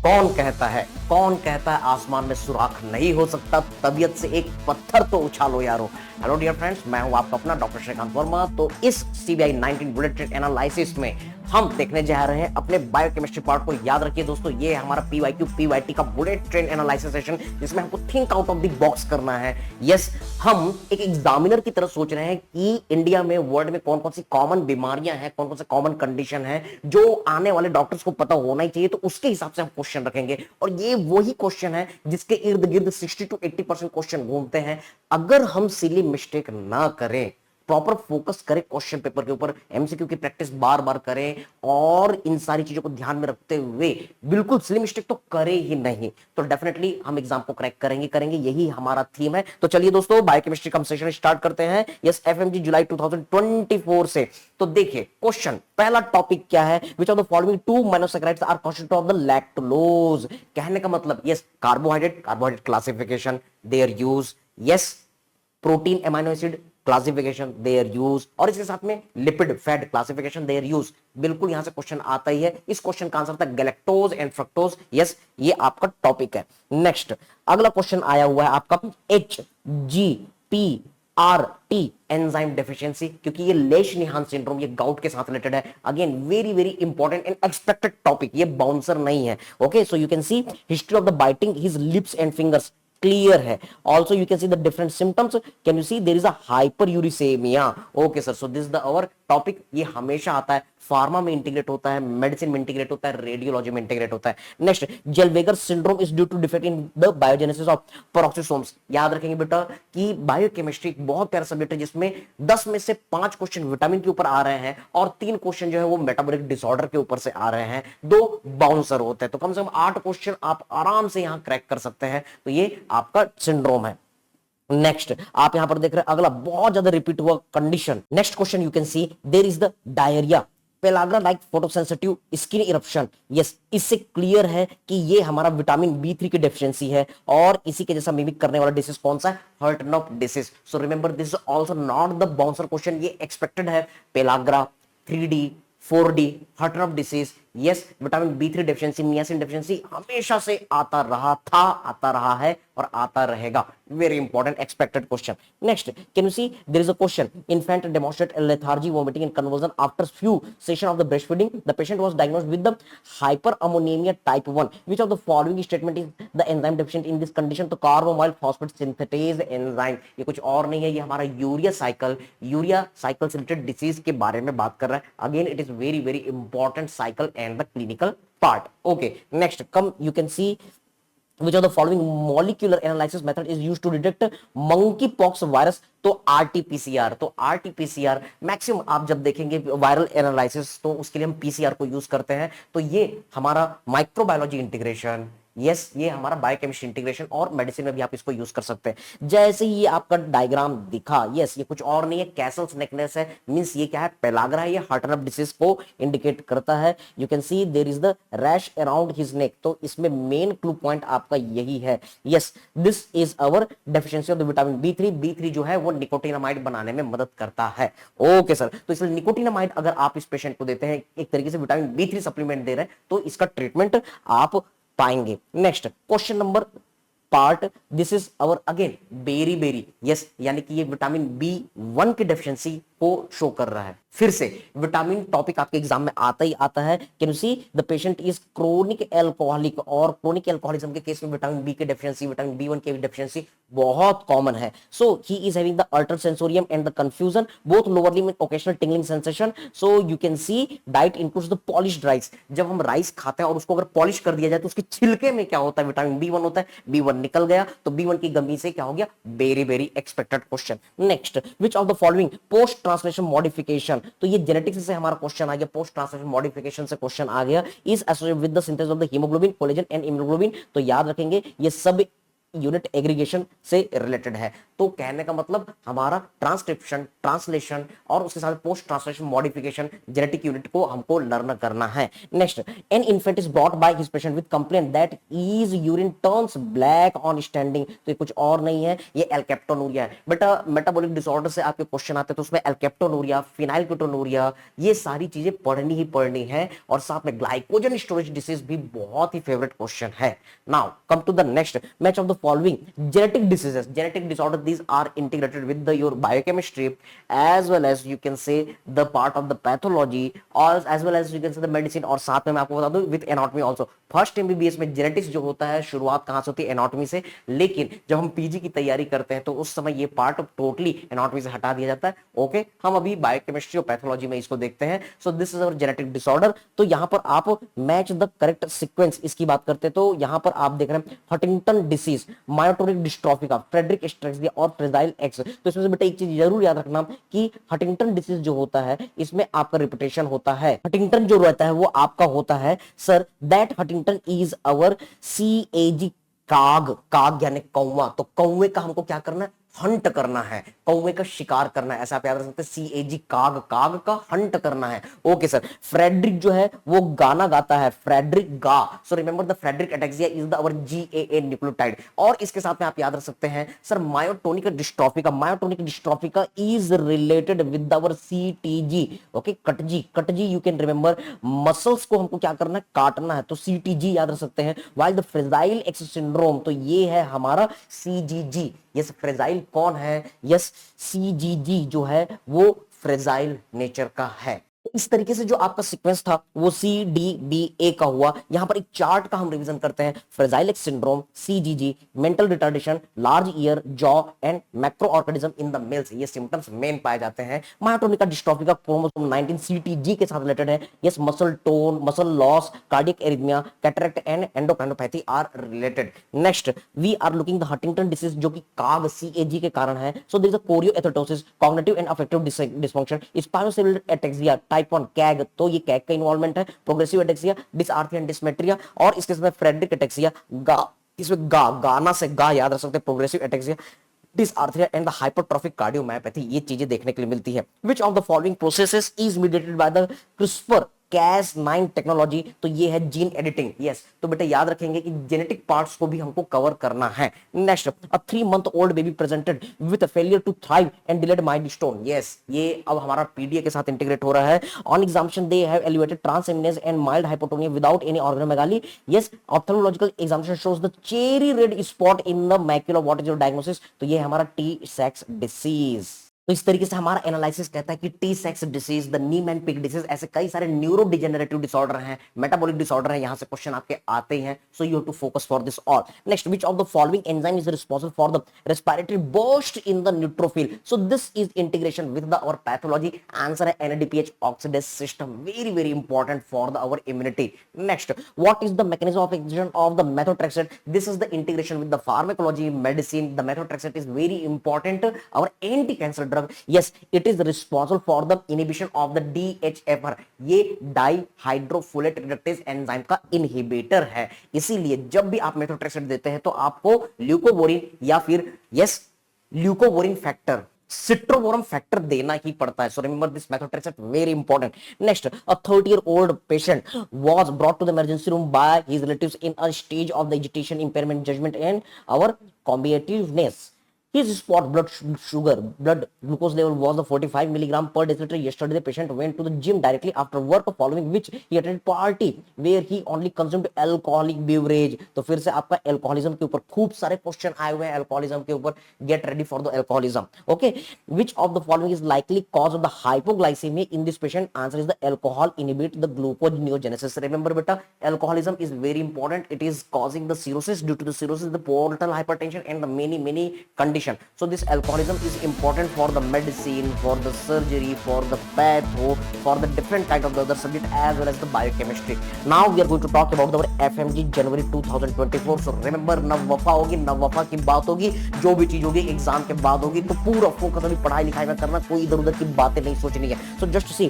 कौन कहता है आसमान में सुराख नहीं हो सकता, तबीयत से एक पत्थर तो उछालो यारो। हेलो डियर फ्रेंड्स, मैं हूं आपका अपना डॉक्टर श्रीकांत वर्मा। तो इस सीबीआई 19 बुलेट ट्रेन एनालिसिस में हम देखने जा रहे हैं अपने बायोकेमिस्ट्री पार्ट को। याद रखिए दोस्तों, ये है हमारा पीवाईक्यू पीवाईटी का बुलेट ट्रेन एनालिसिस सेशन, जिसमें हमको think out of the box करना है। यस, हम एक एग्जामिनर की तरह सोच रहे हैं कि इंडिया में, वर्ल्ड में कौन कौन सी कॉमन बीमारियां हैं, कौन कौन से कॉमन कंडीशन है जो आने वाले डॉक्टर्स को पता होना ही चाहिए। तो उसके हिसाब से हम क्वेश्चन रखेंगे, और ये वही क्वेश्चन है जिसके इर्द गिर्द 60 to 80% क्वेश्चन घूमते हैं। अगर हम सिली मिस्टेक ना करें, प्रॉपर फोकस करें क्वेश्चन पेपर के ऊपर, एमसीक्यू की प्रैक्टिस बार बार करें, और इन सारी चीजों को ध्यान में रखते हुए बिल्कुल सिली मिस्टेक तो करें ही नहीं, तो डेफिनेटली हम एग्जाम को क्रैक करेंगे। यही हमारा थीम है। तो चलिए दोस्तों, बायोकेमिस्ट्री का सेशन स्टार्ट करते हैं। यस, एफएमजी जुलाई 2024 से। तो देखिए क्वेश्चन, पहला टॉपिक क्या है? Which of the following two monosaccharides are constitute of the lactulose? कहने का मतलब yes, carbohydrate classification, their use. Yes, protein amino acid classification, their use, और इसके साथ में lipid fat classification, their use. बिल्कुल यहां से क्वेश्चन आता ही है। इस क्वेश्चन का आंसर था गैलेक्टोज एंड फ्रक्टोज। यस, ये आपका टॉपिक है। नेक्स्ट, अगला क्वेश्चन आया हुआ है आपका HGPRT एंजाइम डेफिशिएंसी, क्योंकि ये लेश-निहान सिंड्रोम, ये गाउट के साथ रिलेटेड है। Again very very important and expected topic, ये बाउंसर नहीं है। Okay, so you can C history of the biting his lips and fingers, clear है। Also you can see the different symptoms. Can you see there is a hyperuricemia? Okay sir, so this is the our topic. ये हमेशा आता है, pharma में integrate होता है, medicine में integrate होता है, रेडियोलॉजी में इंटीग्रेट होता है। Next, Zellweger syndrome is due to defect in the biogenesis of peroxisomes. याद रखेंगे बेटा कि बायोकेमिस्ट्री एक बहुत प्यारा सब्जेक्ट है, जिसमें 10 में से 5 क्वेश्चन विटामिन के ऊपर आ रहे हैं, और 3 क्वेश्चन जो है वो मेटाबॉलिक डिसऑर्डर के ऊपर से आ रहे हैं, 2 बाउंसर होते हैं। तो कम से कम 8 क्वेश्चन आप आराम से यहां क्रैक कर सकते हैं। तो ये आपका सिंड्रोम है। नेक्स्ट, आप यहां पर देख रहे हैं अगला बहुत ज्यादा रिपीट हुआ condition. Next question you can see there is the diarrhoea pellagra like photosensitive skin eruption. Yes, इससे क्लियर है कि ये हमारा विटामिन B3 की डेफिशिएंसी है, और इसी के जैसा मिमिक करने वाला डिसीज कौन सा है? Hartnup disease. So remember this is also not the bouncer question, ये एक्सपेक्टेड है। Pellagra, 3D, 4D, Hartnup disease. Yes, vitamin B3 deficiency, niacin deficiency हमेशा से आता रहा था, आता रहा है, और आता रहेगा। Very important expected question. Next, can you see there is a question, infant demonstrate lethargy, vomiting and conversion after few session of the breast feeding, the patient was diagnosed with the hyperammonemia type 1, which of the following statement is the enzyme deficient in this condition? तो carbamoyl phosphate synthetase enzyme, ये कुछ और नहीं है, ये हमारा urea cycle से related disease के बारे में बात कर रहा है। Again it is very very important cycle and the clinical part. Okay, next come you can see which of the following molecular analysis method is used to detect monkeypox virus? तो RT-PCR। तो RT-PCR maximum आप जब देखेंगे viral analysis, तो उसके लिए हम PCR को यूज करते हैं। तो ये हमारा माइक्रोबायोलॉजी इंटीग्रेशन, यस, ये हमारा बायोकेमिस्ट्री इंटीग्रेशन, और मेडिसिन में भी आप इसको यूज कर सकते हैं। जैसे ही ये आपका डायग्राम दिखा, यस, ये कुछ और नहीं है, कैसल्स नेकनेस है, मींस ये क्या है? पेलाग्रा है, ये हर्टनअप डिसीज को इंडिकेट करता है। You can see there is the rash around his neck, तो इसमें मेन क्लू पॉइंट आपका यही है। Yes, this is our deficiency of the vitamin B3 जो है वो निकोटिनामाइड बनाने में मदद करता है। ओके सर, तो इसलिए निकोटिनामाइड अगर आप इस पेशेंट को देते हैं, एक तरीके से विटामिन B3 सप्लीमेंट दे रहे हैं, तो इसका ट्रीटमेंट आप पाएंगे। Next question number part, this is our again berry, yes, यानी कि ये विटामिन B1 की डेफिशिएंसी को शो कर रहा है। फिर से विटामिन टॉपिक आपके एग्जाम में आता ही आता है। Can you see the patient is chronic alcoholic, और क्रोनिक एल्कोहलिज्म के केस में विटामिन B की डेफिशिएंसी, विटामिन B1 की डेफिशिएंसी बहुत कॉमन है। So he is having the alter sensorium and the confusion, both lower limb and occasional tingling sensation. So you can see diet includes the polished rice. जब हम rice खाते हैं और उसको अगर पॉलिश कर दिया जाए, तो उसके छिलके में क्या होता है? विटामिन B1 होता है। B1 निकल गया, तो B1 की कमी से क्या हो गया? Very very expected question. Next, which of the following post translation modification? तो ये जेनेटिक्स से हमारा क्वेश्चन आ गया, पोस्ट ट्रांसलेशन मॉडिफिकेशन से क्वेश्चन आ गया। Is associated with the synthesis of the haemoglobin, collagen and immunoglobulin. तो याद रखेंगे ये सब यूनिट एग्रीगेशन से रिलेटेड है। तो कहने का मतलब हमारा ट्रांसक्रिप्शन, ट्रांसलेशन और उसके साथ post translation modification genetic unit को हमको लर्न करना है। Next, an infant is brought by his patient with complaint that is urine turns black on standing. तो ये कुछ और नहीं है, ये एल्केप्टोनूरिया है। बेटा मेटाबॉलिक डिसऑर्डर से आपके क्वेश्चन आते हैं तो उसमें एल्केप्टोनूरिया, फिनाइलकेटोनूरिया, ये सारी चीजें पढ़नी ही पढ़नी है। और साथ में ग्लाइकोजन स्टोरेज डिसीज भी बहुत ही फेवरेट क्वेश्चन है। Now come to the next, match of the following genetic diseases, genetic disorder, these are integrated with the your biochemistry as well as you can say the part of the pathology or as well as you can say the medicine। और साथ में मैं आपको बता दूं with anatomy also। First MBBS में genetics जो होता है शुरुआत कहां से होती है, एनाटॉमी से, लेकिन जब हम पीजी की तैयारी करते हैं तो उस समय ये पार्ट टोटली एनाटॉमी से हटा दिया जाता है। ओके, हम अभी बायोकेमिस्ट्री और पैथोलॉजी में इसको देखते हैं। सो this is our genetic disorder. तो यहां पर आप मैच द करेक्ट सीक्वेंस इसकी बात करते हैं तो यहां पर आप देख रहे हैं हंटिंगटन डिसीज, मायोटोनिक डिस्ट्रॉफी का, फ्रेडरिक एस्ट्रेक्सिया और फ्रेजाइल एक्स। तो इसमें से बेटा एक चीज जरूर याद रखना कि हंटिंगटन डिसीज जो होता है इसमें आपका रिपीटेशन होता है। हंटिंगटन जो रहता है वो आपका होता है sir that Huntington is our CAG, काग, काग यानी कौवा। तो कौवे का हमको क्या करना है, हंट करना है, कौवे का शिकार करना है, ऐसा आप याद रख सकते हैं। CAG काग, काग का हंट करना है। ओके सर, फ्रेडरिक जो है वो गाना गाता है, फ्रेडरिक गा। So remember the Friedreich ataxia is the our GAA nucleotide. और इसके साथ में आप याद रख सकते हैं सर मायोटोनिक डिस्ट्रॉफी का, मायोटोनिक डिस्ट्रॉफी का is related with our CTG। Okay, कटजी, कटजी यू कैन रिमेंबर, मसल्स को हमको क्या करना है, काटना है, तो CTG याद रख सकते हैं। While the fragile X syndrome, तो ये है हमारा CGG। यस, फ्रेजाइल कौन है, यस CGG जो है वो फ्रेजाइल नेचर का है। इस तरीके से जो आपका सीक्वेंस था वो CDBA का हुआ। यहां पर एक चार्ट का हम रिवीजन करते हैं, fragile X syndrome, CGG, mental retardation, large ear, jaw and macro orchidism in the males, ये सिम्टम्स मेन पाए जाते हैं। मायोटोनिक डिस्ट्रॉफी का क्रोमोसोम 19 CTG के साथ रिलेटेड है। Yes, muscle tone, muscle loss, cardiac arrhythmia, cataract and endocrinopathy are related. Next we are looking the Huntington disease जो कि काग CAG के कारण है। So there is a choreoathetosis, cognitive and affective dysfunction, स्पाइनोसेलुलर ataxia type 1 CAG, तो ये CAG का involvement है। प्रोग्रेसिव एटेक्सिया, डिसआर्थरिया एंड डिस्मेट्रिया, और इसके साथ फ्रेडरिक एटेक्सिया, गा, इसमें गा, गाना से गा याद रख सकते हैं, progressive ataxia, dysarthria and the hypertrophic cardiomyopathy, ये चीजें देखने के लिए मिलती है। Which of the following processes is mediated by the CRISPR Cas9 technology, तो ये है जीन एडिटिंग। यस, तो बेटा याद रखेंगे कि जेनेटिक पार्ट्स को भी हमको कवर करना है। Next, a 3 month old baby presented with a failure to thrive and delayed milestone. Yes, ये अब हमारा PDA के साथ इंटीग्रेट हो रहा है। On examination they have elevated transaminase and mild hypotonia without any organomegaly. Yes, ophthalmological examination shows the cherry red spot in the macula. What is your diagnosis, तो ये हमारा T-Sachs डिसीज। तो इस तरीके से हमारा एनालिसिस कहता है कि T-Sachs disease, the Niemann Pick disease, ऐसे कई सारे न्यूरो डिजेनरेटिव डिसऑर्डर हैं, मेटाबॉलिक डिसऑर्डर हैं, यहां से क्वेश्चन आपके आते हैं। So you have to focus for this all. Next, which of the following enzyme is responsible for the respiratory burst in the neutrophil. So this is integration with the our pathology. Answer है NADPH oxidase system, very very important for the our immunity. Next, what is the mechanism of action of the methotrexate. This is the integration with the pharmacology, medicine. The methotrexate is very important, our anti cancer drug. Yes, it is responsible for the inhibition of the DHFR, ये डाइहाइड्रोफोलेट reductase enzyme का inhibitor है। इसीलिए जब भी आप methotrexate देते हैं तो आपको ल्यूकोवोरिन या फिर यस ल्यूकोवोरिन फैक्टर, सिट्रोवोरम फैक्टर देना ही पड़ता है। सो remember this methotrexate, very important. Next, a 30-year-old patient was brought to the emergency room by his relatives in a stage of the agitation, impairment, judgment and our combativeness. His spot blood sugar, blood glucose level was the 45 milligram per deciliter. Yesterday the patient went to the gym directly after work, following which he attended party where he only consumed alcoholic beverage। तो फिर से आपका alcoholism के ऊपर खूब सारे question आए हुए हैं, अल्कोहलिज्म के ऊपर। Get ready for the alcoholism. Okay, which of the following is likely cause of the hypoglycemia in this patient? Answer is the alcohol inhibit the gluconeogenesis। Remember बेटा, alcoholism is very important. It is causing the cirrhosis, due to the cirrhosis the portal hypertension and the many conditions। So this alcoholism is important for the medicine, for the surgery, for the patho, for the different kind of the other subject as well as the biochemistry। Now we are going to talk about our FMG January 2024। So remember, नववफा होगी, नववफा की बात होगी, जो भी चीज होगी exam के बाद होगी, तो पूरा फोकस अभी पढ़ाई लिखाई में करना, कोई इधर उधर की बातें नहीं सोचनी है। So just see